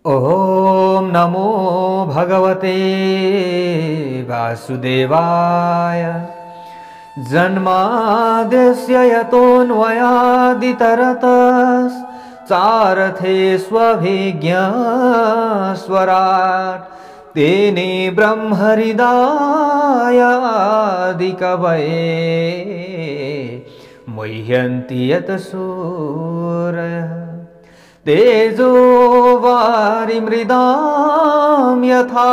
ओम नमो भगवते वासुदेवाय। जन्माद्यस्य यतोऽन्वयादितरतश्चार्थेष्वभिज्ञस्वराट् तेने ब्रह्महृदायादिकवये मुह्यन्ति यतसूरयः। तेजो वारिमृदां यथा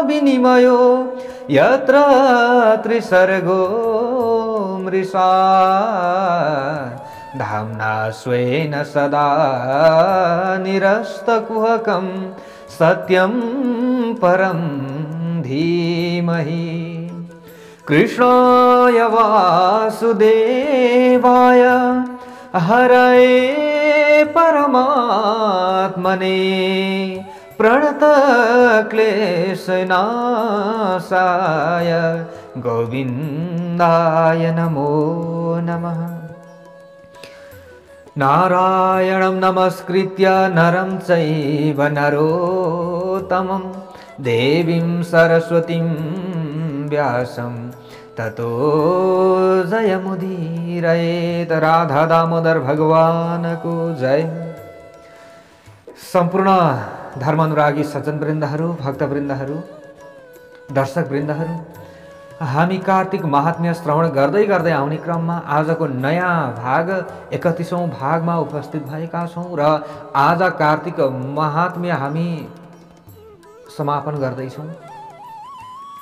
विनिमयो यत्र त्रिसर्गो मृषा धाम्ना स्वेन सदा निरस्तकुहकं सत्यं परं धीमहि। कृष्णाय वासुदेवाय हरये परमात्मने प्रणतक्लेशनाशाय गोविन्दाय नमो नमः। नारायणं नमस्कृत्य नरं चैव नरोत्तमं देवीं सरस्वतीं व्यासं ततो जयमुदीरयेत्। राधा दामोदर भगवान को जय। सम्पूर्ण धर्मानुरागी सज्जनवृन्दहरू, भक्तवृन्दहरू, दर्शकवृन्दहरू, हामी कार्तिक महात्म्य श्रवण गर्दै गर्दै आउने क्रममा आजको नयाँ भाग 31औं भागमा उपस्थित भएका छौँ र आज कार्तिक महात्म्य हामी समापन गर्दैछौँ।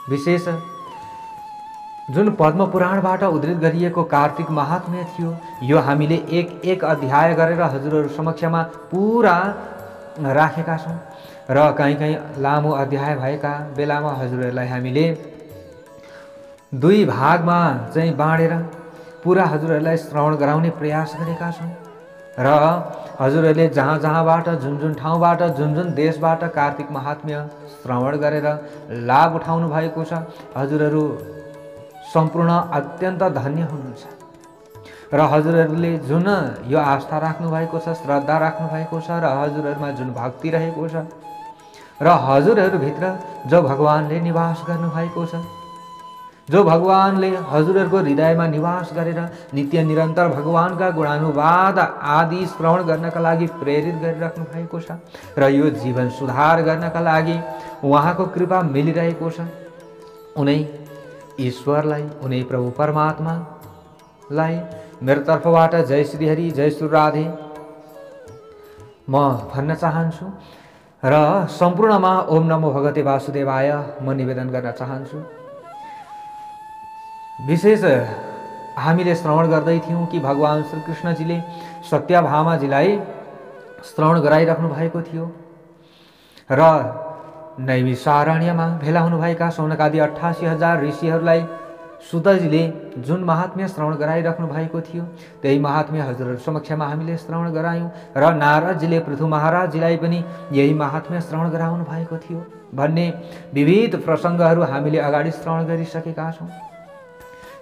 विशेष जुन पद्म पुराणबाट उद्धृत गरिएको कार्तिक महात्म्य थियो यो हामीले एक अध्याय गरेर हजुरहरू समक्षमा पुरा राखेका छौँ र कहीँ लामो अध्याय भएका बेलामा हजुरहरूलाई हामीले दुई भागमा चाहिँ बाँडेर पुरा हजुरहरूलाई श्रवण गराउने प्रयास गरेका छौँ र हजुरहरूले जहाँ जहाँबाट जुन ठाउँबाट जुन देशबाट कार्तिक महात्म्य श्रवण गरेर लाभ उठाउनु भएको छ हजुरहरू सम्पूर्ण अत्यन्त धन्य हुनुहुन्छ र हजुरहरूले जुन यो आस्था राख्नु भएको छ, श्रद्धा राख्नु भएको छ र हजुरहरूमा जुन भक्ति रहेको छ र हजुरहरूभित्र जो भगवानले निवास गर्नु भएको छ, जो भगवानले हजुरहरूको हृदयमा निवास गरेर नित्य निरन्तर भगवानका गुणानुवाद आदि श्रवण गर्नका लागि प्रेरित गरिराख्नु भएको छ र यो जीवन सुधार गर्नका लागि उहाँको कृपा मिलिरहेको छ। उनै ईश्वरलाई, उनै प्रभु परमात्मालाई मेरो तर्फबाट जय श्री हरि, जय श्री राधे म भन्न चाहन्छु र सम्पूर्णमा ओम नमो भगवते वासुदेवाय म निवेदन गर्न चाहन्छु। विशेष हामीले श्रवण गर्दै थियौं कि भगवान श्री कृष्णजीले सत्यभामाजीलाई श्रवण गराइराख्नु भएको थियो र नैमिषारण्यमा भेला हुनुभएका सौनकादि 88,000 ऋषिहरूलाई सुतजीले जुन महात्म्य श्रवण गराइराख्नु भएको थियो त्यही महात्म्य हजुरहरू समक्षमा हामीले श्रवण गरायौं र नारदजीले पृथु महाराजजीलाई पनि यही महात्म्य श्रवण गराउनु भएको थियो भन्ने विविध प्रसङ्गहरू हामीले अगाडि श्रवण गरिसकेका छौं।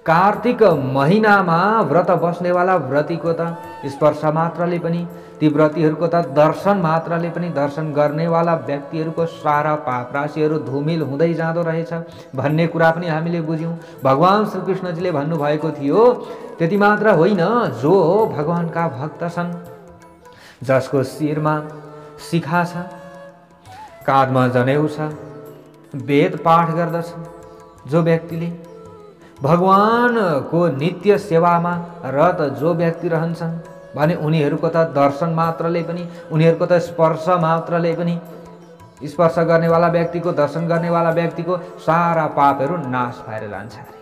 कार्तिक महिनामा व्रत बस्नेवाला व्रतीको त स्पर्श मात्रले पनि, ती व्रतीहरूको त दर्शन मात्रले पनि, दर्शन गर्नेवाला व्यक्तिहरूको सारा पाप राशिहरू धुमिल हुँदै जाँदो रहेछ भन्ने कुरा पनि हामीले बुझ्यौं। भगवान श्री कृष्णजीले भन्नुभएको थियो त्यति मात्र होइन, जो भगवानका भक्त छन्, जसको शिरमा शिखा छ, काँधमा जनेऊ छ, वेद पाठ गर्दछ, जो व्यक्तिले भगवानको नित्य सेवामा रत जो व्यक्ति रहन्छन् भने उनीहरूको त दर्शन मात्रले पनि, उनीहरूको त स्पर्श मात्रले पनि, स्पर्श गर्नेवाला व्यक्तिको, दर्शन गर्नेवाला व्यक्तिको सारा पापहरू नाश भएर जान्छ अरे।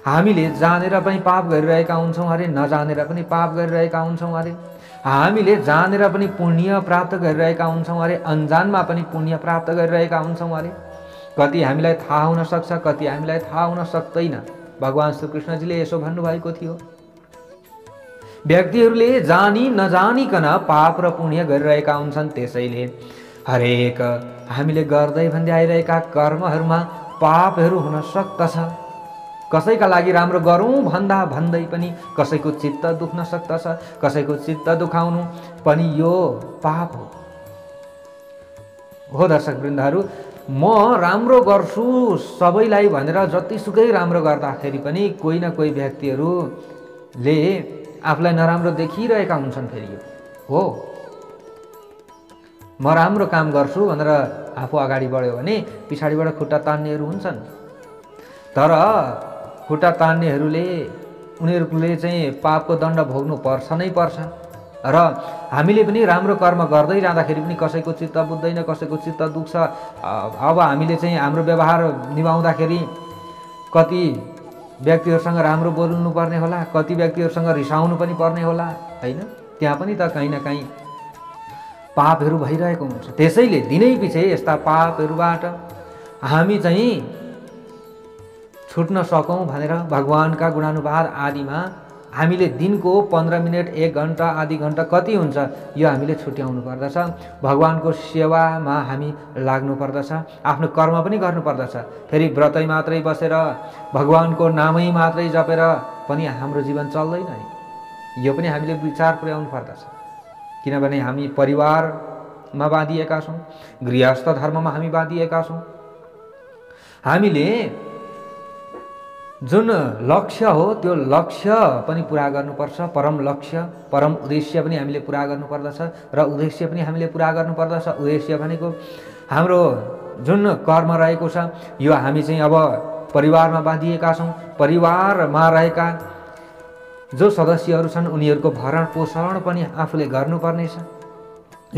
हामीले जानेर पनि पाप गरिरहेका हुन्छौँ अरे, नजानेर पनि पाप गरिरहेका हुन्छौँ अरे। हामीले जानेर पनि पुण्य प्राप्त गरिरहेका हुन्छौँ अरे, अनजानमा पनि पुण्य प्राप्त गरिरहेका हुन्छौँ अरे। कति हामीलाई थाहा हुन सक्छ, कति हामीलाई थाहा हुन सक्दैन। भगवान श्री कृष्णजीले यसो भन्नुभएको थियो, व्यक्तिहरूले जानी नजानिकन पाप र पुण्य गरिरहेका हुन्छन्, त्यसैले हरेक हामीले गर्दै भन्दै आइरहेका कर्महरूमा पापहरू हुन सक्दछ। कसैका लागि राम्रो गरौँ भन्दा भन्दै पनि कसैको चित्त दुख्न सक्दछ, कसैको चित्त दुखाउनु पनि यो पाप हो। हो दर्शकवृन्दहरू, म राम्रो गर्छु सबैलाई भनेर जतिसुकै राम्रो गर्दाखेरि पनि कोही न कोही व्यक्तिहरूले आफूलाई नराम्रो देखिरहेका हुन्छन्। फेरि यो हो, म राम्रो काम गर्छु भनेर आफू अगाडि बढ्यो भने पछाडिबाट खुट्टा तान्नेहरू हुन्छन्। तर खुट्टा तान्नेहरूले उनीहरूले चाहिँ पापको दण्ड भोग्नु पर्छ नै पर्छ। र हामीले पनि राम्रो कर्म गर्दै जाँदाखेरि पनि कसैको चित्त बुझ्दैन, कसैको चित्त दुख्छ। अब हामीले चाहिँ हाम्रो व्यवहार निभाउँदाखेरि कति व्यक्तिहरूसँग राम्रो बोल्नु पर्ने होला, कति व्यक्तिहरूसँग रिसाउनु पनि पर्ने होला, होइन? त्यहाँ पनि त कहीँ न कहीँ पापहरू भइरहेको हुन्छ। त्यसैले दिनै पछि यस्ता पापहरूबाट हामी चाहिँ छुट्न सकौँ भनेर भगवानका गुणानुवाद आदिमा हामीले दिनको 15 मिनट, 1 घन्टा, आधी घन्टा कति हुन्छ यो हामीले छुट्याउनु पर्दछ। भगवानको सेवामा हामी लाग्नु पर्दछ, आफ्नो कर्म पनि गर्नु पर्दछ। फेरि व्रतै मात्रै बसेर भगवानको नामै मात्रै जपेर पनि हाम्रो जीवन चल्दैन नि। यो पनि हामीले विचार पुर्याउनु पर्दछ। किनभने हामी परिवारमा बाँधिएका छौँ, गृहस्थ धर्ममा हामी बाँधिएका छौँ। हामीले जुन लक्ष्य हो त्यो लक्ष्य पनि पुरा गर्नुपर्छ। परम लक्ष्य, परम उद्देश्य पनि हामीले पुरा गर्नुपर्दछ र उद्देश्य पनि हामीले पुरा गर्नुपर्दछ। उद्देश्य भनेको हाम्रो जुन कर्म रहेको छ यो हामी चाहिँ अब परिवारमा बाँधिएका छौँ। परिवारमा रहेका जो सदस्यहरू छन् उनीहरूको भरण पोषण पनि आफूले गर्नुपर्नेछ।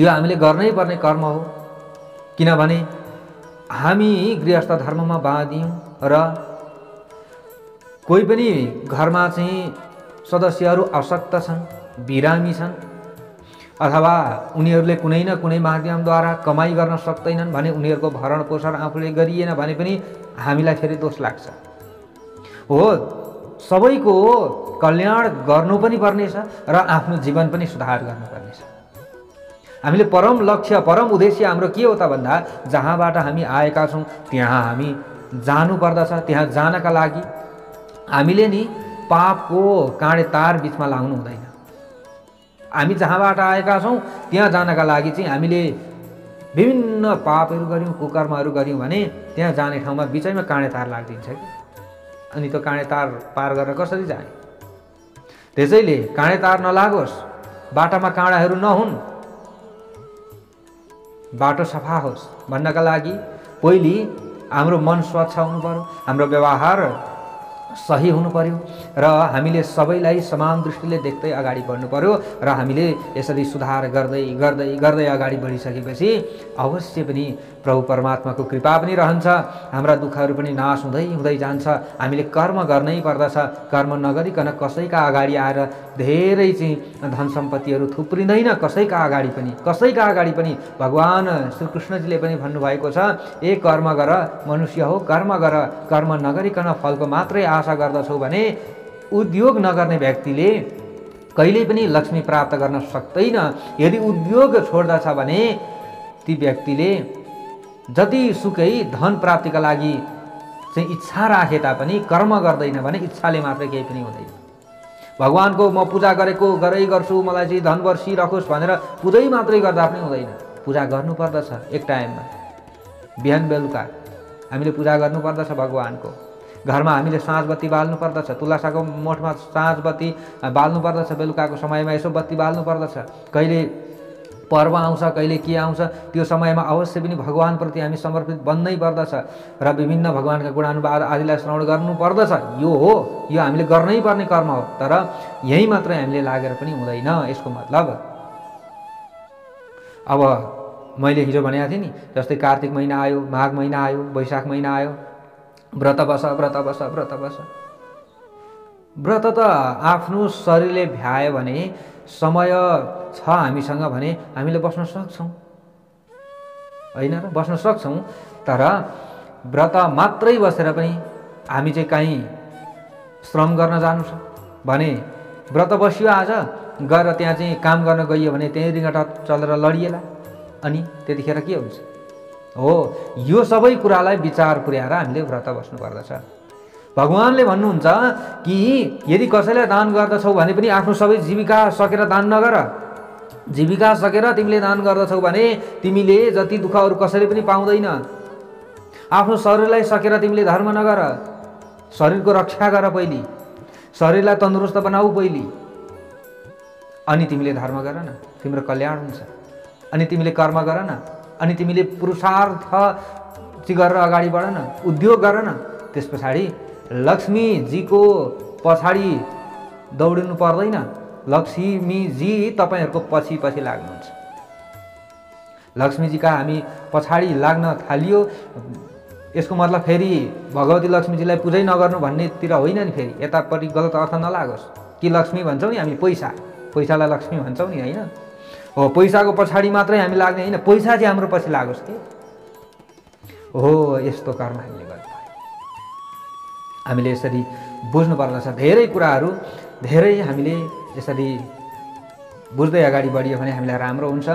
यो हामीले गर्नै पर्ने कर्म हो। किनभने हामी गृहस्थ धर्ममा बाँधियौँ र कोही पनि घरमा चाहिँ सदस्यहरू अशक्त छन्, बिरामी छन्, अथवा उनीहरूले कुनै न कुनै माध्यमद्वारा कमाइ गर्न सक्दैनन् भने उनीहरूको भरण पोषण आफूले गरिएन भने पनि हामीलाई फेरि दोष लाग्छ। हो, सबैको कल्याण गर्नु पनि पर्नेछ र आफ्नो जीवन पनि सुधार गर्नुपर्नेछ। हामीले परम लक्ष्य, परम उद्देश्य हाम्रो के हो त भन्दा जहाँबाट हामी आएका छौँ त्यहाँ हामी जानु पर्दछ। त्यहाँ जानका लागि हामीले नि पापको काँडे तार बिचमा लाउनु हुँदैन। हामी जहाँबाट आएका छौँ त्यहाँ जानका लागि चाहिँ हामीले विभिन्न पापहरू गऱ्यौँ, कुकर्महरू गऱ्यौँ भने त्यहाँ जाने ठाउँमा बिचैमा काँडे तार लाग्दिन्छ कि, अनि त्यो काँडे तार पार गरेर कसरी जाने? त्यसैले काँडे तार नलागोस्, बाटामा काँडाहरू नहुन्, बाटो सफा होस् भन्नका लागि पहिले हाम्रो मन स्वच्छ हुनु पर्यो, हाम्रो व्यवहार सही हुनु पर्यो र हामीले सबैलाई समान दृष्टिले देख्दै अगाडि बढ्नु पर्यो। र हामीले यसरी सुधार गर्दै गर्दै गर्दै अगाडि बढिसकेपछि अवश्य पनि प्रभु परमात्माको कृपा पनि रहन्छ। हाम्रा दुःखहरू पनि नाश हुँदै हुँदै जान्छ। हामीले कर्म गर्नै पर्दछ। कर्म नगरिकन कसैका अगाडि आएर धेरै चाहिँ धन सम्पत्तिहरू थुप्रिँदैन। कसैका अगाडि पनि भगवान श्रीकृष्णजीले पनि भन्नुभएको छ, ए कर्म गर मनुष्य हो, कर्म गर, कर्म नगरिकन फलको मात्रै आशा गर्दछौ भने उद्योग नगर्ने व्यक्तिले कहिल्यै पनि लक्ष्मी प्राप्त गर्न सक्दैन। यदि उद्योग छोड्दछ भने ती व्यक्तिले जतिसुकै धन प्राप्तिका लागि चाहिँ इच्छा राखे तापनि कर्म गर्दैन भने इच्छाले मात्रै केही पनि हुँदैन। भगवानको म पूजा गरै गर्छु, मलाई चाहिँ धन वर्षिरहोस् भनेर पूजै मात्रै गर्दा पनि हुँदैन। पूजा गर्नुपर्दछ एक टाइममा, बिहान बेलुका हामीले पूजा गर्नुपर्दछ भगवानको। घरमा हामीले साँझ बत्ती बाल्नु पर्दछ, तुलसाको मठमा साँझ बत्ती बाल्नु पर्दछ, बेलुकाको समयमा यसो बत्ती बाल्नु पर्दछ। कहिले पर्व आउँछ, कहिले के आउँछ, त्यो समयमा अवश्य पनि भगवानप्रति हामी समर्पित बन्नै पर्दछ र विभिन्न भगवानका गुणानुवाद आदिलाई श्रवण गर्नु पर्दछ। यो हो, यो हामीले गर्नै पर्ने कर्म हो। तर यही मात्रै हामीले लागेर पनि हुँदैन। यसको मतलब अब मैले हिजो भनेको थिएँ नि, जस्तै कार्तिक महिना आयो, माघ महिना आयो, वैशाख महिना आयो, व्रत बस। व्रत त आफ्नो शरीरले भ्यायो भने, समय छ हामीसँग भने हामीले बस्न सक्छौँ, होइन र? बस्न सक्छौँ। तर व्रत मात्रै बसेर पनि हामी चाहिँ कहीँ श्रम गर्न जानु छ भने व्रत बस्यो आज गएर त्यहाँ चाहिँ काम गर्न गइयो भने त्यही रिङ्गटा चलेर लडिएला, अनि त्यतिखेर के हुन्छ? हो, यो सबै कुरालाई विचार पुर्याएर हामीले व्रत बस्नु पर्दछ। भगवानले भन्नुहुन्छ कि यदि कसैलाई दान गर्दछौ भने पनि आफ्नो सबै जीविका सकेर दान नगर, जीविका सकेर तिमीले दान गर्दछौ भने तिमीले जति दुःख अरू कसैले पनि पाउँदैन। आफ्नो शरीरलाई सकेर तिमीले धर्म नगर, शरीरको रक्षा गर पहिली, शरीरलाई तन्दुरुस्त बनाऊ पहिली, अनि तिमीले धर्म गर न, तिम्रो कल्याण हुन्छ। अनि तिमीले कर्म गर न, अनि तिमीले पुरुषार्थ चाहिँ गरेर अगाडि बढ न, उद्योग गर न। त्यस पछाडि लक्ष्मीजीको पछाडि दौडिनु पर्दैन, लक्ष्मीजी तपाईँहरूको पछि पछि लाग्नुहुन्छ। लक्ष्मीजीका हामी पछाडि लाग्न थालियो यसको मतलब फेरि भगवती लक्ष्मीजीलाई पूजै नगर्नु भन्नेतिर होइन नि। फेरि यतापट्टि गलत अर्थ नलागोस् कि लक्ष्मी भन्छौँ नि हामी पैसालाई लक्ष्मी भन्छौँ नि, होइन हो। पैसाको पछाडि मात्रै हामी लाग्ने होइन, पैसा चाहिँ हाम्रो पछि लागोस् कि हो। यस्तो कर्म हामीले गर्नु, हामीले यसरी बुझ्नु पर्दछ। धेरै कुराहरू धेरै हामीले यसरी बुझ्दै अगाडि बढियो भने हामीलाई राम्रो हुन्छ।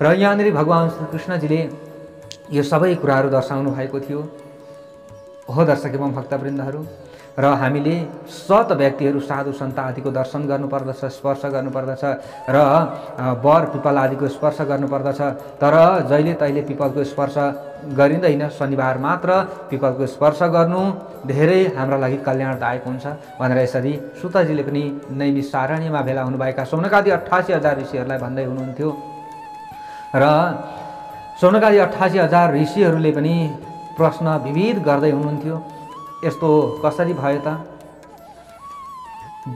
र यहाँनिर भगवान् श्री कृष्णजीले यो सबै कुराहरू दर्शाउनु भएको थियो। हो दर्शक एवं भक्तवृन्दहरू, र हामीले सत व्यक्तिहरू साधु सन्त आदिको दर्शन गर्नुपर्दछ, स्पर्श गर्नुपर्दछ, र बर पिपल आदिको स्पर्श गर्नुपर्दछ। तर जहिले तहिले पिपलको स्पर्श गरिँदैन, शनिबार मात्र पिपलको स्पर्श गर्नु धेरै हाम्रा लागि कल्याणदायक हुन्छ भनेर यसरी सुतजीले पनि नैमिषारण्यमा भेला हुनुभएका सौनकादि 88,000 ऋषिहरूलाई भन्दै हुनुहुन्थ्यो। र सौनकादि 88,000 ऋषिहरूले पनि प्रश्न विविध गर्दै हुनुहुन्थ्यो। यस्तो कसरी भयो त?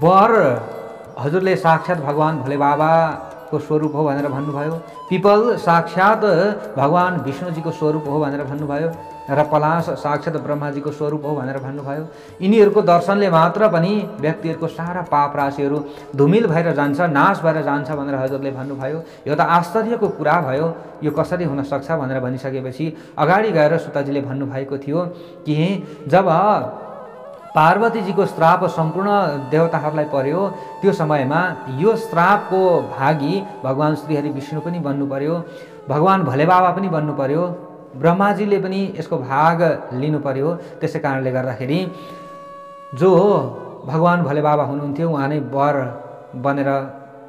बर हजुरले साक्षात भगवान् भोले बाबाको स्वरूप हो भनेर भन्नुभयो, पिपल साक्षात भगवान् विष्णुजीको स्वरूप हो भनेर भन्नुभयो, र पलास साक्षात ब्रह्माजीको स्वरूप हो भनेर भन्नुभयो। यिनीहरूको दर्शनले मात्र पनि व्यक्तिहरूको सारा पाप राशिहरू धुमिल भएर जान्छ, नाश भएर जान्छ भनेर हजुरले भन्नुभयो। यो त आश्चर्यको कुरा भयो, यो कसरी हुन सक्छ भनेर भनिसकेपछि अगाडि गएर सुताजीले भन्नुभएको थियो कि जब पार्वतीजीको श्राप सम्पूर्ण देवताहरूलाई पर्यो त्यो समयमा यो श्रापको भागी भगवान् श्रीहरि विष्णु पनि बन्नु पर्यो, भगवान् भोले बाबा पनि बन्नु पर्यो, ब्रह्माजीले पनि यसको भाग लिनु पर्यो। त्यसै कारणले गर्दाखेरि जो भगवान् भोले बाबा हुनुहुन्थ्यो उहाँ नै वर बनेर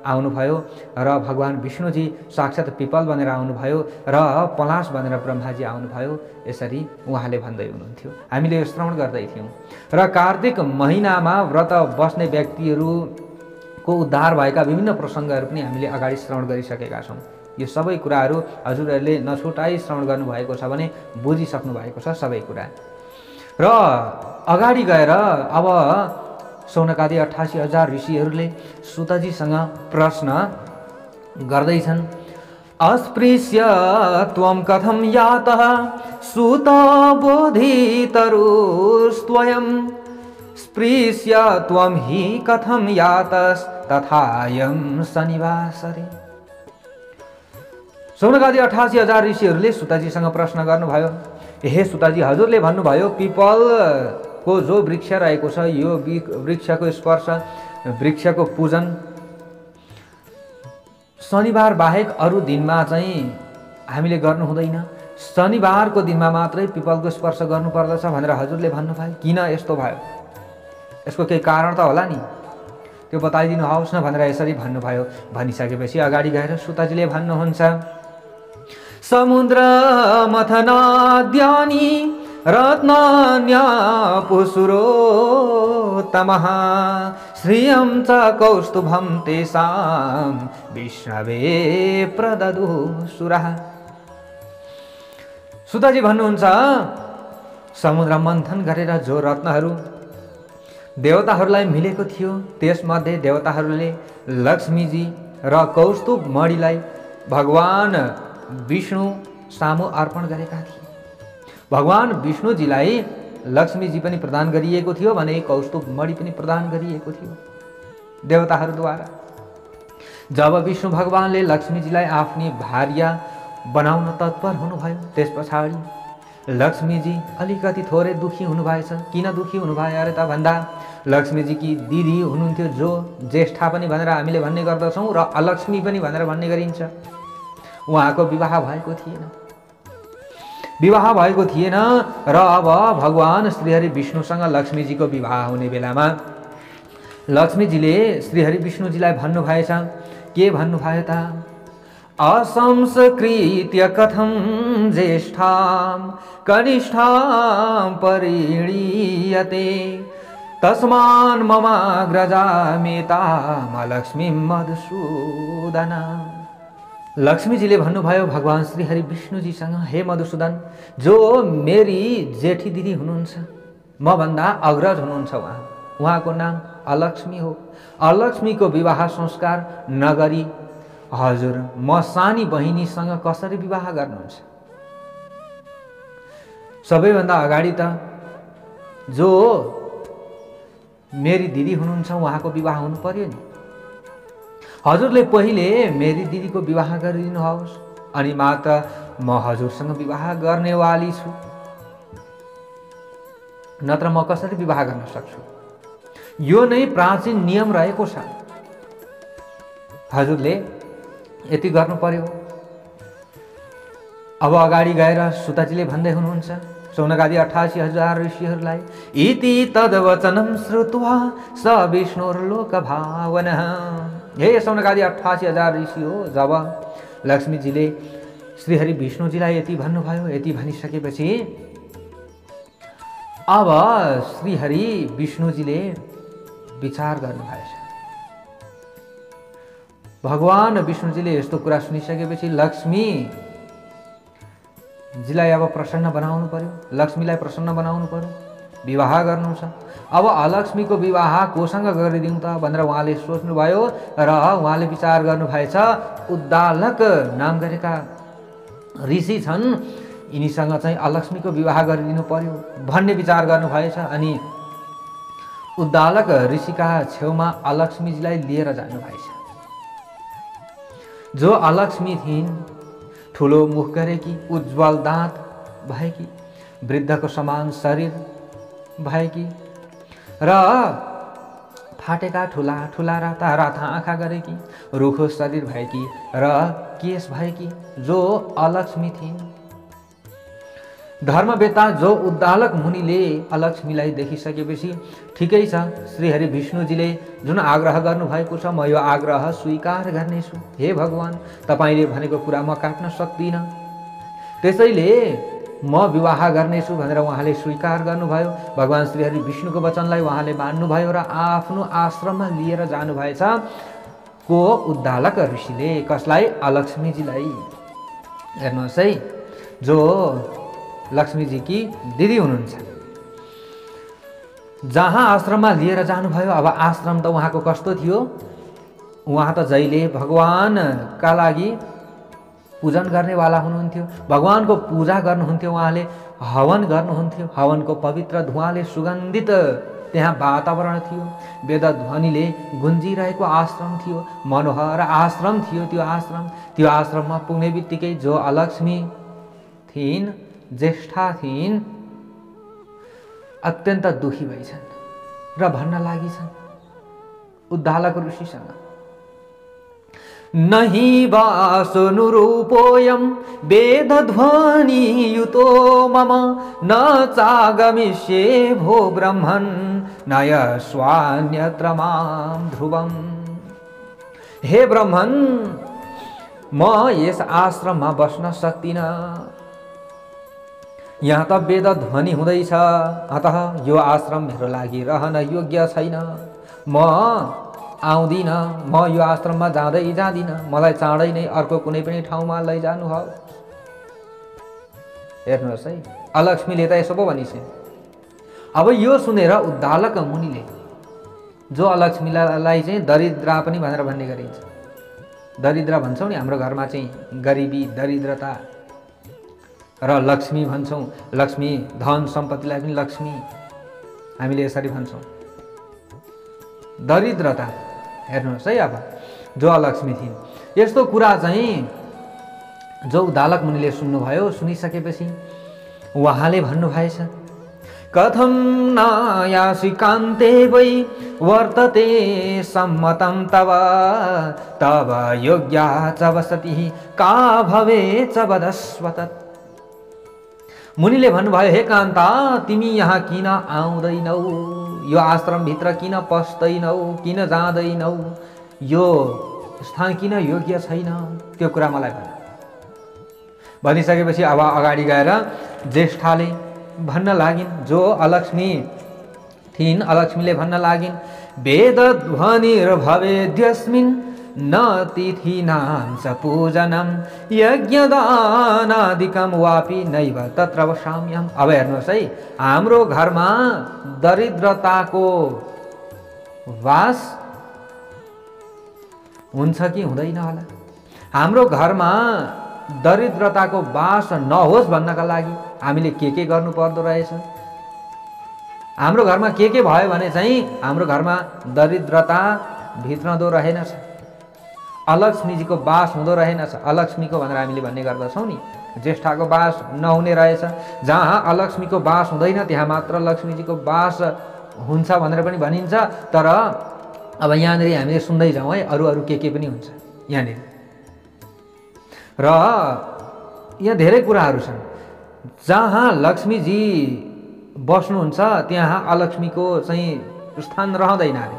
आउनुभयो, र भगवान् विष्णुजी साक्षात पिपल बनेर आउनुभयो, र पलाश बनेर ब्रह्माजी आउनुभयो। यसरी उहाँले भन्दै हुनुहुन्थ्यो, हामीले यो श्रवण गर्दै थियौँ। र कार्तिक महिनामा व्रत बस्ने व्यक्तिहरूको उद्धार भएका विभिन्न प्रसङ्गहरू पनि हामीले अगाडि श्रवण गरिसकेका छौँ। यो सबै कुराहरू हजुरहरूले नछुटाई श्रवण गर्नुभएको छ भने बुझिसक्नु भएको छ सबै कुरा। र अगाडि गएर अब सौनकादि 88,000 ऋषिहरूले सुतजीसँग प्रश्न गर्दैछन्। अस्पृश्य त्वं कथं यातः सुत बोधितरुस्त्वयं स्पृश्य त्वं हि कथं यातस्तथायं शनिवासरे। सौनकादि 88,000 ऋषिहरूले सुताजीसँग प्रश्न गर्नुभयो, हे सुताजी, हजुरले भन्नुभयो पिपलको जो वृक्ष रहेको छ यो वृक्षको स्पर्श, वृक्षको पूजन शनिबार बाहेक अरू दिनमा चाहिँ हामीले गर्नु हुँदैन, शनिबारको दिनमा मात्रै पिपलको स्पर्श गर्नुपर्दछ भनेर हजुरले भन्नुभयो। किन यस्तो भयो? यसको केही कारण त होला नि, त्यो बताइदिनु होस् न भनेर यसरी भन्नुभयो। भनिसकेपछि अगाडि गएर सुताजीले भन्नुहुन्छ, समुद्र मथनाद्यानि रत्नान्यापुसुरोत्तमः श्रियं च कौस्तुभं तेषां विष्णवे प्रददुः सुरः। सुताजी भन्नुहुन्छ, समुद्र मन्थन गरेर जो रत्नहरू देवताहरूलाई मिलेको थियो त्यसमध्ये देवताहरूले लक्ष्मीजी र कौस्तुभ मणिलाई भगवान् विष्णु सामु अर्पण गरेका थिए। भगवान् विष्णुजीलाई लक्ष्मीजी पनि प्रदान गरिएको थियो भने कौस्तुभ मणि पनि प्रदान गरिएको थियो देवताहरूद्वारा। जब विष्णु भगवानले लक्ष्मीजीलाई आफ्नी भार्या बनाउन तत्पर हुनुभयो त्यस पछाडि लक्ष्मीजी अलिकति थोरै दुखी हुनुभएछ। किन दुखी हुनुभयो अरे त भन्दा लक्ष्मीजीकी दिदी हुनुहुन्थ्यो जो ज्येष्ठा पनि भनेर हामीले भन्ने गर्दछौँ र अलक्ष्मी पनि भनेर भन्ने गरिन्छ। उहाँको विवाह भएको थिएन, र अब भगवान् श्रीहरि विष्णुसँग लक्ष्मीजीको विवाह हुने बेलामा लक्ष्मीजीले श्रीहरि विष्णुजीलाई भन्नुभएछ। के भन्नुभयो त? असंस्कृत्य कथं ज्येष्ठां कनिष्ठां परिणीयते तस्मान् ममाग्रजामेतामलक्ष्मीं मधुसूदन। लक्ष्मीजीले भन्नुभयो भगवान श्री हरि विष्णुजीसँग, हे मधुसूदन, जो मेरी जेठी दिदी हुनुहुन्छ, मभन्दा अग्रज हुनुहुन्छ, उहाँको नाम अलक्ष्मी हो। अलक्ष्मीको विवाह संस्कार नगरी हजुर म सानी बहिनीसँग कसरी विवाह गर्नुहुन्छ? सबैभन्दा अगाडि त जो मेरी दिदी हुनुहुन्छ उहाँको विवाह हुनु पर्यो नि। हजुरले पहिले मेरी दिदीको विवाह गरिदिनुहोस्, अनि मात्र म हजुरसँग विवाह गर्नेवाली छु, नत्र म कसरी विवाह गर्न सक्छु? यो नै प्राचीन नियम रहेको छ। हजुरले यति गर्नु पर्यो। अब अगाडि गएर सुताजीले भन्दै हुनुहुन्छ शौनकादि 88,000 ऋषिहरूलाई, इति तद्वचनं श्रुत्वा स विष्णुर्लोकभावनः। हे शौनकादि 88,000 ऋषि हो, जब लक्ष्मीजीले श्रीहरि विष्णुजीलाई यति भन्नुभयो, यति भनिसकेपछि अब श्रीहरि विष्णुजीले विचार गर्नुभएछ। भगवान विष्णुजीले यस्तो कुरा सुनिसकेपछि लक्ष्मीजीलाई अब प्रसन्न बनाउनु पर्यो, लक्ष्मीलाई प्रसन्न बनाउनु पर्यो, विवाह गर्नु छ। अब अलक्ष्मीको विवाह कोसँग गरिदिउँ त भनेर उहाँले सोच्नुभयो र उहाँले विचार गर्नुभएछ। उद्दालक नाम गरेका ऋषि छन्, यिनीसँग चाहिँ अलक्ष्मीको विवाह गरिदिनु पर्यो भन्ने विचार गर्नुभएछ। अनि उद्दालक ऋषिका छेउमा अलक्ष्मीजीलाई लिएर जानुभएछ। जो अलक्ष्मी थिइन्, ठुलो मुख गरेकी, उज्जवल दाँत भएकी, वृद्धको समान शरीर भएकी र फाटेका ठुला ठुला राता राता आँखा गरेकी, रुखो शरीर भएकी र केश भएकी जो अलक्ष्मी थिइन्। धर्मवेत्ता जो उद्दालक मुनिले अलक्ष्मीलाई देखिसकेपछि ठिकै छ, श्रीहरि विष्णुजीले जुन आग्रह गर्नुभएको छ म यो आग्रह स्वीकार गर्नेछु। हे भगवान, तपाईँले भनेको कुरा म काट्न सक्दिनँ, त्यसैले म विवाह गर्नेछु भनेर उहाँले स्वीकार गर्नुभयो। भगवान श्रीहरि विष्णुको वचनलाई उहाँले मान्नुभयो र आफ्नो आश्रममा लिएर जानुभएछ। को उद्दालक ऋषिले, कसलाई? अलक्ष्मीजीलाई। हेर्नुहोस् है, जो लक्ष्मीजीकी दिदी हुनुहुन्छ, जहाँ आश्रममा लिएर जानुभयो। अब आश्रम त उहाँको कस्तो थियो? उहाँ त जहिले भगवानका लागि पूजन गर्नेवाला हुनुहुन्थ्यो, भगवानको पूजा गर्नुहुन्थ्यो, उहाँले हवन गर्नुहुन्थ्यो। हवनको पवित्र धुवाँले सुगन्धित त्यहाँ वातावरण थियो, वेद ध्वनिले गुन्जिरहेको आश्रम थियो, मनोहर आश्रम थियो। त्यो आश्रममा पुग्ने बित्तिकै जो अलक्ष्मी थिइन्, ज्येष्ठा थिइन्, अत्यन्त दुखी भइछन् र भन्न लागिछन् उद्दालक ऋषिसँग, नहि वासुनुरूपोऽयं वेदध्वनियुतो मम न चागमिष्ये भो ब्रह्मन् नयस्वान्यत्र मां ध्रुवम्। हे ब्रह्मन्, म यस आश्रममा बस्न सक्दिनँ। यहाँ त वेद ध्वनि हुँदैछ, अतः यो आश्रम मेरो लागि रहन योग्य छैन। म आउँदिनँ, म यो आश्रममा जाँदिनँ, मलाई चाँडै नै अर्को कुनै पनि ठाउँमा लैजानुहोस्। हेर्नुहोस् है, अलक्ष्मीले त यसो पो भनिछिन्। अब यो सुनेर उद्दालक मुनिले, जो अलक्ष्मीलाई चाहिँ दरिद्रा पनि भनेर भन्ने गरिन्छ, दरिद्र भन्छौँ नि हाम्रो घरमा चाहिँ, गरिबी दरिद्रता, र लक्ष्मी भन्छौँ, लक्ष्मी धन सम्पत्तिलाई पनि लक्ष्मी हामीले यसरी भन्छौँ। दरिद्रता, हेर्नुहोस् है, अब जो अलक्ष्मी थिइन्, यस्तो कुरा चाहिँ जो उद्दालक मुनिले सुन्नुभयो। सुनिसकेपछि उहाँले भन्नुभएछ, कथं नायासि कान्ते वै वर्तते सम्मतं तव योग्या च वसतिः का भवेत् च वदस्व तत्। मुनिले भन्नुभयो, हे कान्ता, तिमी यहाँ किन आउँदैनौ? यो आश्रमभित्र किन पस्दैनौ? किन जाँदैनौ? यो स्थान किन योग्य छैन त्यो कुरा मलाई भन। भनिसकेपछि अब अगाडि गएर ज्येष्ठाले भन्न लागिन्, जो अलक्ष्मी थिइन्, अलक्ष्मीले भन्न लागिन्, वेद ध्वनिर्भवेद्यस्मिन् न तिथिनां च पूजनं यज्ञदानादिकं वापि नैव तत्र वसाम्यहम्। अब हेर्नुहोस् है, हाम्रो घरमा दरिद्रताको वास हुन्छ कि हुँदैन होला? हाम्रो घरमा दरिद्रताको वास नहोस् भन्नका लागि हामीले के गर्नु पर्दो रहेछ? हाम्रो घरमा के भयो भने चाहिँ हाम्रो घरमा दरिद्रता भित्रँदो रहेनछ, अलक्ष्मीजीको वास हुँदो रहेनछ। अलक्ष्मीको भनेर हामीले भन्ने गर्दछौँ नि, ज्येष्ठाको वास नहुने रहेछ। जहाँ अलक्ष्मीको वास हुँदैन त्यहाँ मात्र लक्ष्मीजीको वास हुन्छ भनेर पनि भनिन्छ। तर अब यहाँनिर हामीले सुन्दै जाउँ है, अरू के पनि हुन्छ यहाँनिर। र यहाँ धेरै कुराहरू छन्। जहाँ लक्ष्मीजी बस्नुहुन्छ त्यहाँ अलक्ष्मीको चाहिँ स्थान रहँदैन अरे।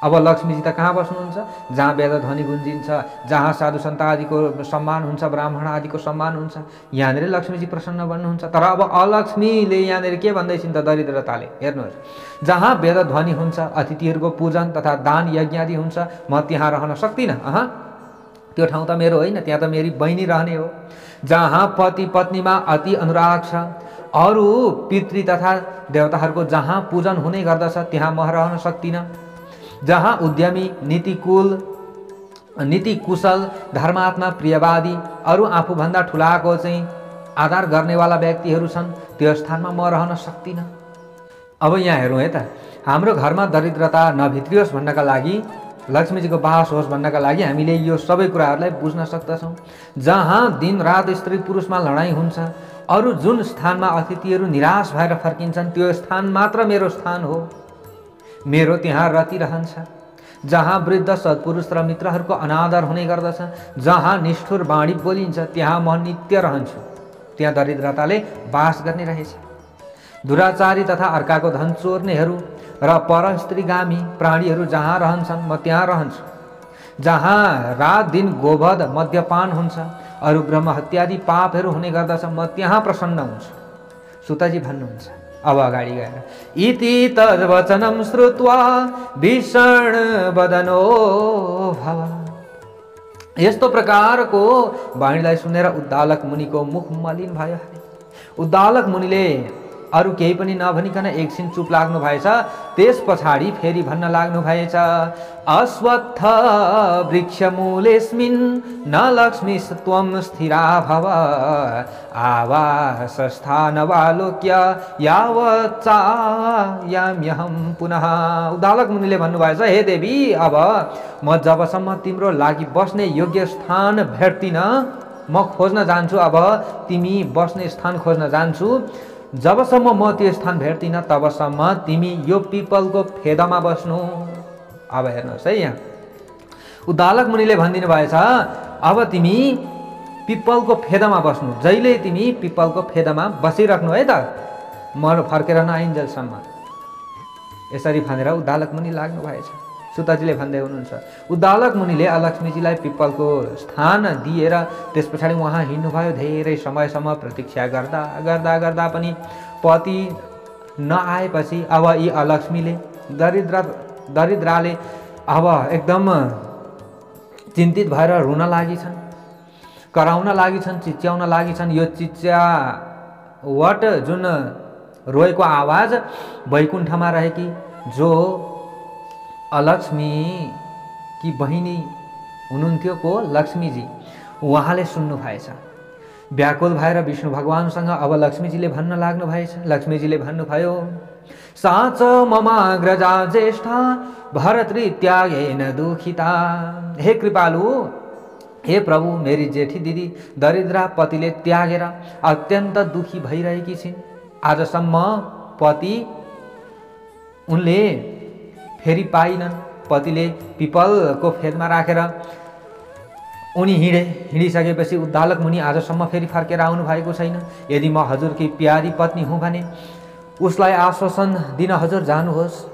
अब लक्ष्मीजी त कहाँ बस्नुहुन्छ? जहाँ वेद ध्वनि गुन्जिन्छ, जहाँ साधु सन्त आदिको सम्मान हुन्छ, ब्राह्मण आदिको सम्मान हुन्छ, यहाँनिर लक्ष्मीजी प्रसन्न बन्नुहुन्छ। तर अब अलक्ष्मीले यहाँनिर के भन्दैछिन् त? दरिद्रताले। हेर्नुहोस्, जहाँ वेद ध्वनि हुन्छ, अतिथिहरूको पूजन तथा दान यज्ञ आदि हुन्छ, म त्यहाँ रहन सक्दिनँ। त्यो ठाउँ त मेरो होइन, त्यहाँ त मेरी बहिनी रहने हो। जहाँ पति पत्नीमा अति अनुराग छ, अरू पितृ तथा देवताहरूको जहाँ पूजन हुने गर्दछ त्यहाँ म रहन सक्दिनँ। जहाँ उद्यमी, नीति कुशल, धर्मात्मा, प्रियवादी, अरू आफूभन्दा ठुलाको चाहिँ आदर गर्नेवाला व्यक्तिहरू छन्, त्यो स्थानमा म रहन सक्दिनँ। अब यहाँ हेरौँ है त, हाम्रो घरमा दरिद्रता नभित्रियोस् भन्नका लागि, लक्ष्मीजीको वास होस् भन्नका लागि हामीले यो सबै कुराहरूलाई बुझ्न सक्दछौँ। जहाँ दिन रात स्त्री पुरुषमा लडाइँ हुन्छ, अरू जुन स्थानमा अतिथिहरू निराश भएर फर्किन्छन् त्यो स्थान मात्र मेरो स्थान हो, मेरो त्यहाँ रति रहन्छ। जहाँ वृद्ध सत्पुरुष र मित्रहरूको अनादर हुने गर्दछ, जहाँ निष्ठुर बाणी बोलिन्छ, त्यहाँ म नित्य रहन्छु। त्यहाँ दरिद्रताले वास गर्ने रहेछ। दुराचारी तथा अर्काको धन चोर्नेहरू र परस्त्रीगामी प्राणीहरू जहाँ रहन्छन् म त्यहाँ रहन्छु। जहाँ रात दिन गोवध मद्यपान हुन्छ, अरू ब्रह्म हत्यादि पापहरू हुने गर्दछ, म त्यहाँ प्रसन्न हुन्छु। सुतजी भन्नुहुन्छ अब अगाडि गएर, इति तद्वचनं श्रुत्वा भीषण वदनो भव। यस्तो प्रकारको वाणीलाई सुनेर उद्दालक मुनिको मुख मलिन भयो। उद्दालक मुनिले अरू केही पनि नभनिकन एकछिन चुप लाग्नु भएछ। त्यस पछाडि फेरि भन्न लाग्नु भएछ, अश्वत्थ वृक्षमूलेस्मिन् न लक्ष्मी त्वं स्थिरा भव आवासस्थानवालोक्य यावच्चायाम्यहं पुनः। उद्दालक मुनिले भन्नुभएछ, हे देवी, अब म जबसम्म तिम्रो लागि बस्ने योग्य स्थान भेट्दिनँ म खोज्न जान्छु। अब तिमी बस्ने स्थान खोज्न जान्छु। जबसम्म म त्यो स्थान भेट्दिनँ तबसम्म तिमी यो पिपलको फेदमा बस्नु। अब हेर्नुहोस् है, यहाँ उद्दालक मुनिले भनिदिनु भएछ, अब तिमी पिपलको फेदमा बस्नु। जहिले तिमी पिपलको फेदमा बसिराख्नु है त, म फर्केर नआइन्जेलसम्म। यसरी भनेर उद्दालक मुनि लाग्नु भएछ। सुतजीले भन्दै हुनुहुन्छ, उद्दालक मुनिले अलक्ष्मीजीलाई पिपलको स्थान दिएर त्यस पछाडि उहाँ हिँड्नुभयो। धेरै समयसम्म प्रतीक्षा गर्दा गर्दा गर्दा पनि पति नआएपछि अब यी अलक्ष्मीले दरिद्राले अब एकदम चिन्तित भएर रुन लागिछन्, कराउन लागिछन्, चिच्याउन लागिछन्। यो चिच्यावट जुन रोएको आवाज वैकुण्ठमा रहेकी जो अलक्ष्मी कि बहिनी हुनुहुन्थ्यो को लक्ष्मीजी, उहाँले सुन्नु भएछ। व्याकुल भएर विष्णु भगवानसँग अब लक्ष्मीजीले भन्न लाग्नु भएछ। लक्ष्मीजीले भन्नुभयो, साच ममाग्रजा ज्येष्ठा भरतृ त्यागेन दुखिता। हे कृपालु, हे प्रभु, मेरी जेठी दिदी दरिद्रा पतिले त्यागेर अत्यन्त दुखी भइरहेकी छिन्। आजसम्म पति उनले फेरि पाइनन्। पतिले पिपलको फेदमा राखेर उनी हिँडिसकेपछि उद्दालक मुनि आजसम्म फेरि फर्केर आउनु भएको छैन। यदि म हजुरकी प्यारी पत्नी हुँ भने उसलाई आश्वासन दिन हजुर जानुहोस्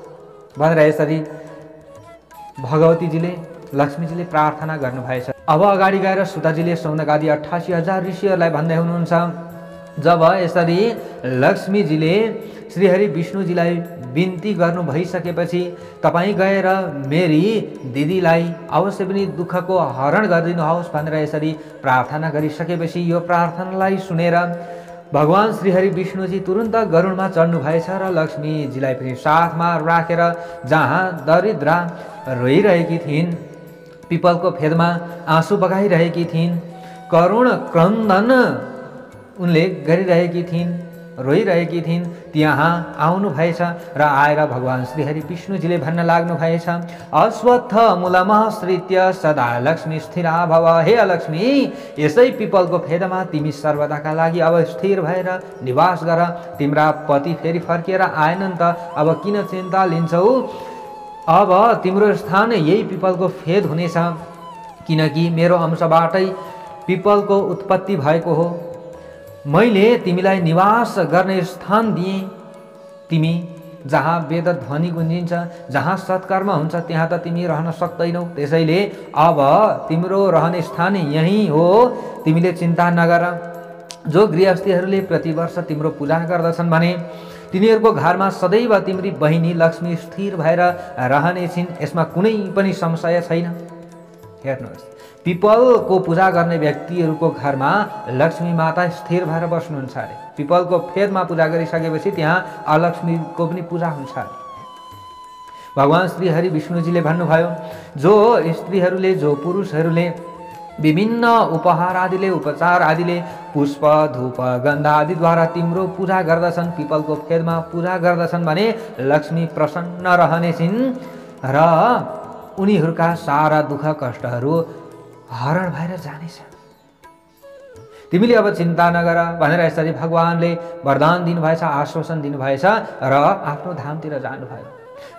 भनेर यसरी भगवतीजीले लक्ष्मीजीले प्रार्थना गर्नुभएछ। अब अगाडि गएर सुताजीले शौनकादि 88,000 ऋषिहरूलाई भन्दै हुनुहुन्छ, जब यसरी लक्ष्मीजीले श्रीहरि विष्णुजीलाई बिन्ती गर्नु भइसकेपछि तपाईँ गएर मेरी दिदीलाई अवश्य पनि दुःखको हरण गरिदिनुहोस् भनेर यसरी प्रार्थना गरिसकेपछि यो प्रार्थनालाई सुनेर भगवान श्रीहरि विष्णुजी तुरुन्त गरुडमा चढ्नु भएछ र लक्ष्मीजीलाई पनि साथमा राखेर जहाँ दरिद्रा रोइरहेकी थिइन्, पिपलको फेदमा आँसु बगाइरहेकी थिइन्, करुण क्रन्दन उनले गरिरहेकी थिइन्, रोइरहेकी थिइन्, त्यहाँ आउनु भएछ र आएर भगवान श्रीहरि विष्णुजीले भन्न लाग्नु भएछ, अश्वत्थ मूलमाश्रित्य सदा लक्ष्मी स्थिरा भव। हे लक्ष्मी, यसै पिपलको फेदमा तिमी सर्वदाका लागि अब स्थिर भएर निवास गर। तिम्रा पति फेरि फर्किएर आएनन् त अब किन चिन्ता लिन्छौ? अब तिम्रो स्थान यही पिपलको फेद हुनेछ, किनकि मेरो अंशबाटै पिपलको उत्पत्ति भएको हो। मैले तिमीलाई निवास गर्ने स्थान दिएँ। तिमी जहाँ वेद ध्वनि गुन्जिन्छ, जहाँ सत्कर्म हुन्छ, त्यहाँ त तिमी रहन सक्दैनौ। त्यसैले अब तिम्रो रहने स्थान यहीँ हो, तिमीले चिन्ता नगर। जो गृहस्थीहरूले प्रतिवर्ष तिम्रो पूजा गर्दछन् भने तिनीहरूको घरमा सदैव तिम्री बहिनी लक्ष्मी स्थिर भएर रहनेछिन्, यसमा कुनै पनि संशय छैन। हेर्नुहोस्, पिपलको पूजा गर्ने व्यक्तिहरूको घरमा लक्ष्मी माता स्थिर भएर बस्नुहुन्छ अरे। पिपलको फेदमा पूजा गरिसकेपछि त्यहाँ अलक्ष्मीको पनि पूजा हुन्छ अरे। भगवान श्री हरि विष्णुजीले भन्नुभयो, जो स्त्रीहरूले, जो पुरुषहरूले विभिन्न उपहार आदिले, उपचार आदिले, पुष्प धूप गन्ध आदिद्वारा तिम्रो पूजा गर्दछन्, पिपलको फेदमा पूजा गर्दछन् भने लक्ष्मी प्रसन्न रहनेछिन् र उनीहरूका सारा दुःख कष्टहरू हरण भएर जानेछ। तिमीले अब चिन्ता नगर भनेर यसरी भगवानले वरदान दिनुभएछ, आश्वासन दिनुभएछ र आफ्नो धामतिर जानुभयो।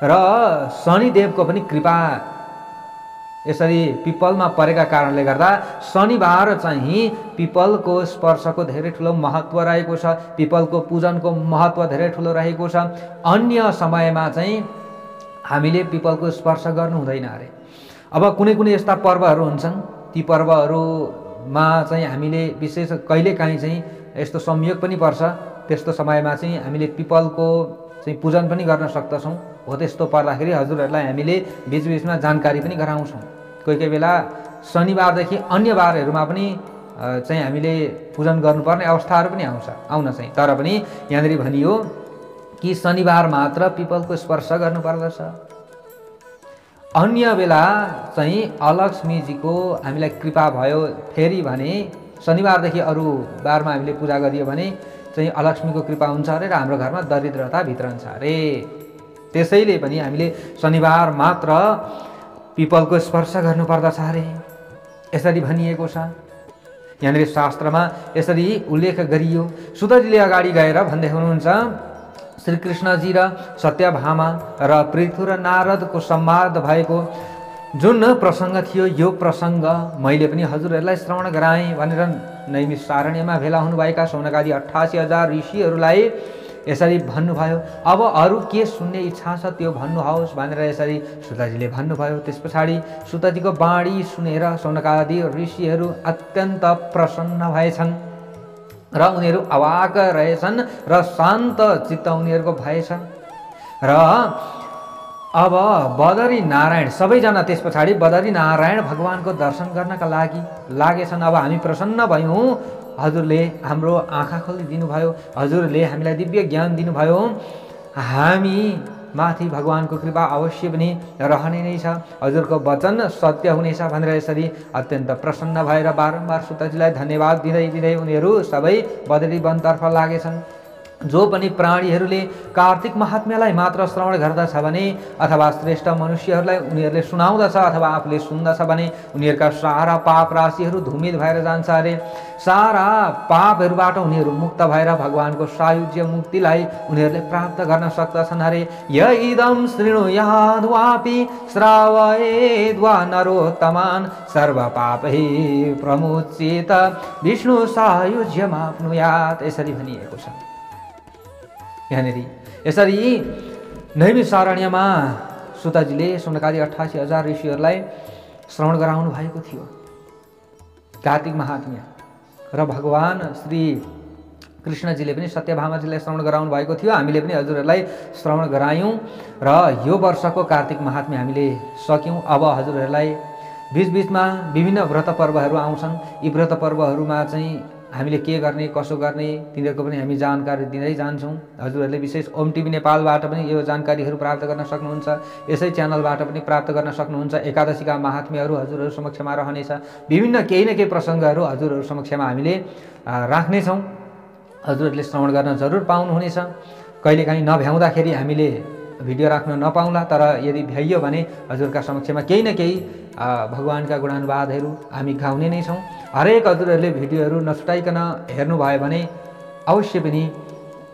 र शनिदेवको पनि कृपा यसरी पिपलमा परेका कारणले गर्दा शनिबार चाहिँ पिपलको स्पर्शको धेरै ठुलो महत्त्व रहेको छ। पिपलको पूजनको महत्त्व धेरै ठुलो रहेको छ। अन्य समयमा चाहिँ हामीले पिपलको स्पर्श गर्नु हुँदैन अरे। अब कुनै कुनै यस्ता पर्वहरू हुन्छन्, ती पर्वहरूमा चाहिँ हामीले विशेष कहिलेकाहीँ चाहिँ यस्तो संयोग पनि पर्छ, त्यस्तो समयमा चाहिँ हामीले पिपलको चाहिँ पूजन पनि गर्न सक्दछौँ। हो त्यस्तो पर्दाखेरि हजुरहरूलाई हामीले बिचबिचमा जानकारी पनि गराउँछौँ। कोही कोही बेला शनिबारदेखि अन्य बारहरूमा पनि चाहिँ हामीले पूजन गर्नुपर्ने अवस्थाहरू पनि आउन चाहिँ, तर पनि यहाँनिर भनियो कि शनिबार मात्र पिपलको स्पर्श गर्नुपर्दछ। अन्य बेला चाहिँ अलक्ष्मीजीको हामीलाई कृपा भयो फेरि भने शनिबारदेखि अरू बारमा हामीले पूजा गरियो भने चाहिँ अलक्ष्मीको कृपा हुन्छ अरे र हाम्रो घरमा दरिद्रता भित्रन्छ अरे। त्यसैले पनि हामीले शनिबार मात्र पिपलको स्पर्श गर्नुपर्दछ अरे, यसरी भनिएको छ। यहाँनिर शास्त्रमा यसरी उल्लेख गरियो। सुतजीले अगाडि गएर भन्दै हुनुहुन्छ, श्रीकृष्णजी र सत्यभामा र पृथु र नारदको संवाद भएको जुन प्रसङ्ग थियो, यो प्रसङ्ग मैले पनि हजुरहरूलाई श्रवण गराएँ भनेर नैमिषारण्यमा भेला हुनुभएका शौनकादि 88,000 ऋषिहरूलाई यसरी भन्नुभयो। अब अरू के सुन्ने इच्छा छ त्यो भन्नुहोस् भनेर यसरी सुतजीले भन्नुभयो। त्यस पछाडि सुतजीको बाणी सुनेर शौनकादि ऋषिहरू अत्यन्त प्रसन्न भएछन् र उनीहरू अवाक रहेछन् र शान्त चित्त उनीहरूको भएछ। र अब बदरी नारायण सबैजना त्यस पछाडि बदरी नारायण भगवानको दर्शन गर्नका लागि लागेछन्। अब हामी प्रसन्न भयौँ, हजुरले हाम्रो आँखा खोलिदिनु भयो, हजुरले हामीलाई दिव्य ज्ञान दिनुभयो, हामी माथि भगवानको कृपा अवश्य पनि रहने नै छ, हजुरको वचन सत्य हुनेछ भनेर यसरी अत्यन्त प्रसन्न भएर बारम्बार सुतजीलाई धन्यवाद दिँदै दिँदै उनीहरू सबै बदरी वनतर्फ लागेछन्। जो पनि प्राणीहरूले कार्तिक महात्म्यलाई मात्र श्रवण गर्दछ भने अथवा श्रेष्ठ मनुष्यहरूलाई उनीहरूले सुनाउँदछ अथवा आफूले सुन्दछ भने उनीहरूका सारा पाप राशिहरू धुमित भएर जान्छ अरे। सारा पापहरूबाट उनीहरू मुक्त भएर भगवानको सायुज्य मुक्तिलाई उनीहरूले प्राप्त गर्न सक्दछन् अरे। य इदं शृणुयाद्वापि श्रावयेद्वा नरोत्तमान् सर्वपापैः प्रमुच्येत विष्णु सायुज्यमाप्नुयात्, यसरी भनिएको छ। यहाँनिर यसरी नैमिषारण्यमा सुतजीले शौनकादि 88,000 ऋषिहरूलाई श्रवण गराउनु भएको थियो कार्तिक महात्म्य। र भगवान श्री कृष्णजीले पनि सत्यभामाजीलाई श्रवण गराउनु भएको थियो। हामीले पनि हजुरहरूलाई श्रवण गरायौँ र यो वर्षको कार्तिक महात्म्य हामीले सक्यौँ। अब हजुरहरूलाई बीचबीचमा विभिन्न व्रत पर्वहरू आउँछन्। यी व्रत पर्वहरूमा चाहिँ हामीले के गर्ने कसो गर्ने तिनीहरूको पनि हामी जानकारी दिँदै जान्छौँ। हजुरहरूले विशेष ओम टिभी नेपालबाट पनि यो जानकारीहरू प्राप्त गर्न सक्नुहुन्छ। यसै च्यानलबाट पनि प्राप्त गर्न सक्नुहुन्छ। एकादशीका महात्म्यहरू हजुरहरू समक्षमा रहनेछ। विभिन्न केही न केही प्रसङ्गहरू हजुरहरू समक्षमा हामीले राख्नेछौँ। हजुरहरूले श्रवण गर्न जरुर पाउनुहुनेछ। कहिलेकाहीँ नभ्याउँदाखेरि हामीले भिडियो राख्न नपाउला, तर यदि भ्याइयो भने हजुरका समक्षमा केही न केही भगवानका गुणानुवादहरू हामी गाउने नै छौँ। हरेक हजुरहरूले भिडियोहरू नछुटाइकन हेर्नुभयो भने अवश्य पनि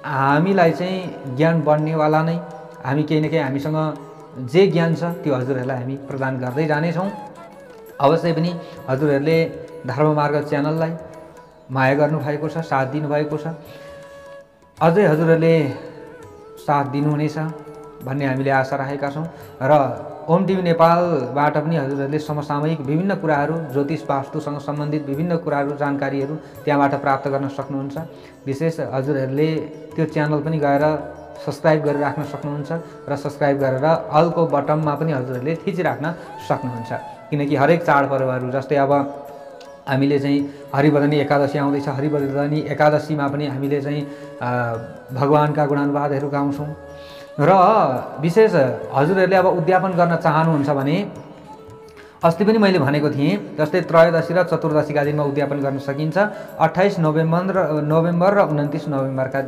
हामीलाई चाहिँ ज्ञान बढ्नेवाला नै। हामी केही न केही हामीसँग जे ज्ञान छ त्यो हजुरहरूलाई हामी प्रदान गर्दै जानेछौँ। अवश्य पनि हजुरहरूले धर्ममार्ग च्यानललाई माया गर्नुभएको छ, साथ दिनुभएको छ। अझै हजुरहरूले साथ दिनुहुनेछ भन्ने हामीले आशा राखेका छौँ। र ओम टिभी नेपालबाट पनि हजुरहरूले समसामयिक विभिन्न कुराहरू, ज्योतिष वास्तुसँग सम्बन्धित विभिन्न कुराहरू, जानकारीहरू त्यहाँबाट प्राप्त गर्न सक्नुहुन्छ। विशेष हजुरहरूले त्यो च्यानल पनि गएर सब्सक्राइब गरेर राख्न सक्नुहुन्छ र सब्सक्राइब गरेर अलको बटनमा पनि हजुरहरूले थिचिराख्न सक्नुहुन्छ। किनकि हरेक चाडपर्वहरू जस्तै अब हामीले चाहिँ हरिवर्धनी एकादशी आउँदैछ। हरिवर्धनी एकादशीमा पनि हामीले चाहिँ भगवानका गुणानुवादहरू गाउँछौँ। र विशेष हजुरहरूले अब उद्यापन गर्न चाहनुहुन्छ भने अस्ति पनि मैले भनेको थिएँ, जस्तै त्रयोदशी र चतुर्दशीका दिनमा उद्यापन गर्न सकिन्छ। 28 नोभेम्बर र 29 नोभेम्बरका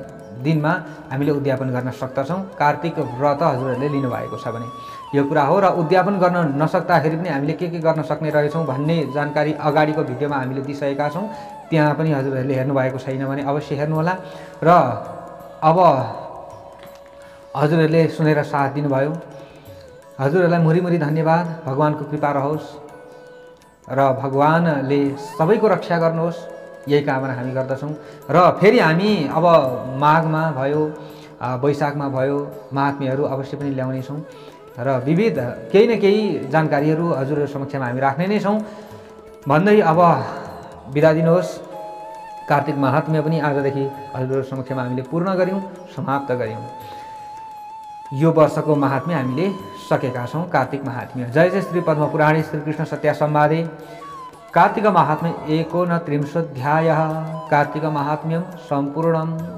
दिनमा हामीले उद्यापन गर्न सक्दछौँ कार्तिक व्रत हजुरहरूले लिनुभएको छ भने। यो कुरा हो। र उद्यापन गर्न नसक्दाखेरि पनि हामीले के गर्न सक्ने रहेछौँ भन्ने जानकारी अगाडिको भिडियोमा हामीले दिइसकेका छौँ। त्यहाँ पनि हजुरहरूले हेर्नुभएको छैन भने अवश्य हेर्नुहोला। र अब हजुरहरूले सुनेर साथ दिनुभयो, हजुरहरूलाई मुरी धन्यवाद। भगवानको कृपा रहोस् र भगवानले सबैको रक्षा गर्नुहोस्, यही कामना हामी गर्दछौँ। र फेरि हामी अब माघमा भयो, वैशाखमा भयो, महात्म्यहरू अवश्य पनि ल्याउनेछौँ र विविध केही न केही जानकारीहरू हजुरहरू समक्षमा हामी राख्ने नै छौँ भन्दै अब बिदा दिनुहोस्। कार्तिक महात्म्य पनि आजदेखि हजुरहरू समक्षमा हामीले पूर्ण गऱ्यौँ, समाप्त गऱ्यौँ। यो वर्षको महात्म्य हामीले सकेका छौँ, कार्तिक महात्म्य। जय जय श्री पद्मपुराणे श्रीकृष्ण सत्या संवादे कार्तिक महात्म्य 39 कार्तिक महात्म्यम सम्पूर्णम्।